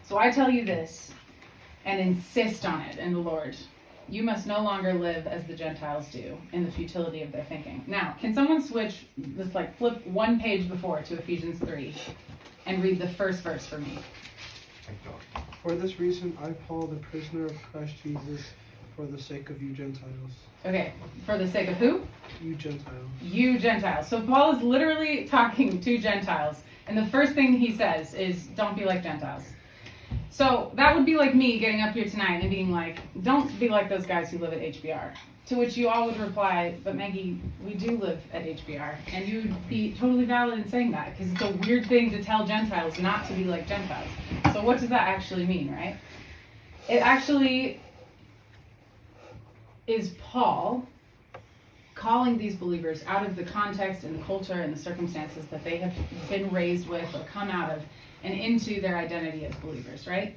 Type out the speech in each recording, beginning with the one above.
So I tell you this, and insist on it in the Lord. You must no longer live as the Gentiles do, in the futility of their thinking. Now, can someone switch, just like flip one page before to Ephesians 3 and read the first verse for me? For this reason, I, Paul, the prisoner of Christ Jesus, for the sake of you Gentiles. Okay, for the sake of who? You Gentiles. You Gentiles. So Paul is literally talking to Gentiles, and the first thing he says is, don't be like Gentiles. So that would be like me getting up here tonight and being like, don't be like those guys who live at HBR. To which you all would reply, but Maggie, we do live at HBR. And you would be totally valid in saying that, because it's a weird thing to tell Gentiles not to be like Gentiles. So what does that actually mean, right? It actually is Paul calling these believers out of the context and the culture and the circumstances that they have been raised with or come out of, and into their identity as believers, right?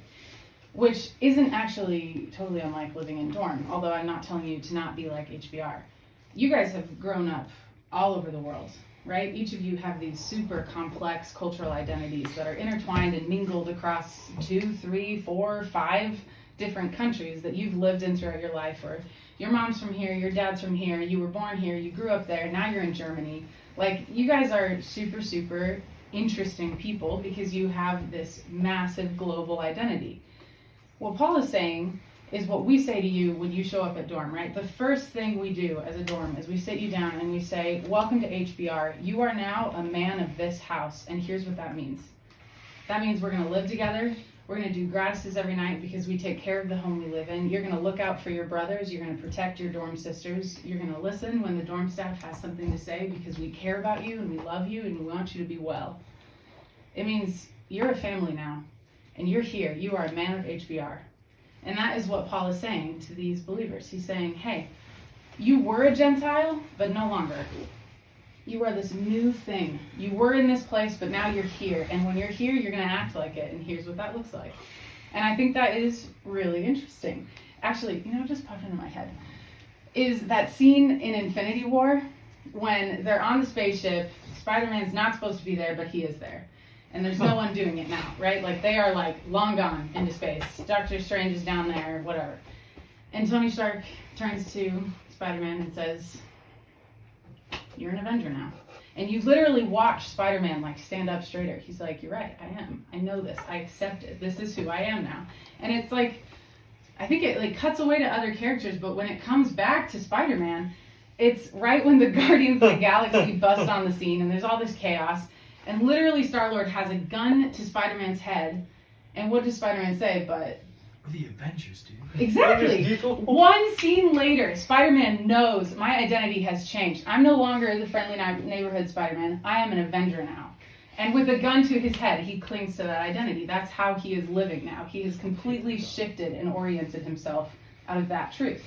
Which isn't actually totally unlike living in dorm, although I'm not telling you to not be like HBR. You guys have grown up all over the world, right? Each of you have these super complex cultural identities that are intertwined and mingled across 2, 3, 4, 5 different countries that you've lived in throughout your life, or your mom's from here, your dad's from here, you were born here, you grew up there, now you're in Germany. Like, you guys are super, super interesting people because you have this massive global identity. What Paul is saying is what we say to you when you show up at dorm, right? The first thing we do as a dorm is we sit you down and we say, welcome to HBR. You are now a man of this house, and here's what that means. That means we're going to live together. We're going to do gratises every night because we take care of the home we live in. You're going to look out for your brothers. You're going to protect your dorm sisters. You're going to listen when the dorm staff has something to say because we care about you and we love you and we want you to be well. It means you're a family now, and you're here. You are a man of HBR. And that is what Paul is saying to these believers. He's saying, hey, you were a Gentile, but no longer. You are this new thing. You were in this place, but now you're here. And when you're here, you're going to act like it. And here's what that looks like. And I think that is really interesting. Actually, you know, just popped into my head. Is that scene in Infinity War when they're on the spaceship, Spider-Man's not supposed to be there, but he is there. And there's no one doing it now, right? Like, they are, like, long gone into space. Doctor Strange is down there, whatever. And Tony Stark turns to Spider-Man and says, you're an Avenger now. And you literally watch Spider-Man, like, stand up straighter. He's like, you're right, I am. I know this. I accept it. This is who I am now. And it's like, I think it, like, cuts away to other characters, but when it comes back to Spider-Man, it's right when the Guardians of the Galaxy bust on the scene, and there's all this chaos. And literally Star-Lord has a gun to Spider-Man's head. And what does Spider-Man say? But the Avengers, dude. Exactly. One scene later, Spider-Man knows my identity has changed. I'm no longer the friendly neighborhood Spider-Man. I am an Avenger now. And with a gun to his head, he clings to that identity. That's how he is living now. He has completely shifted and oriented himself out of that truth.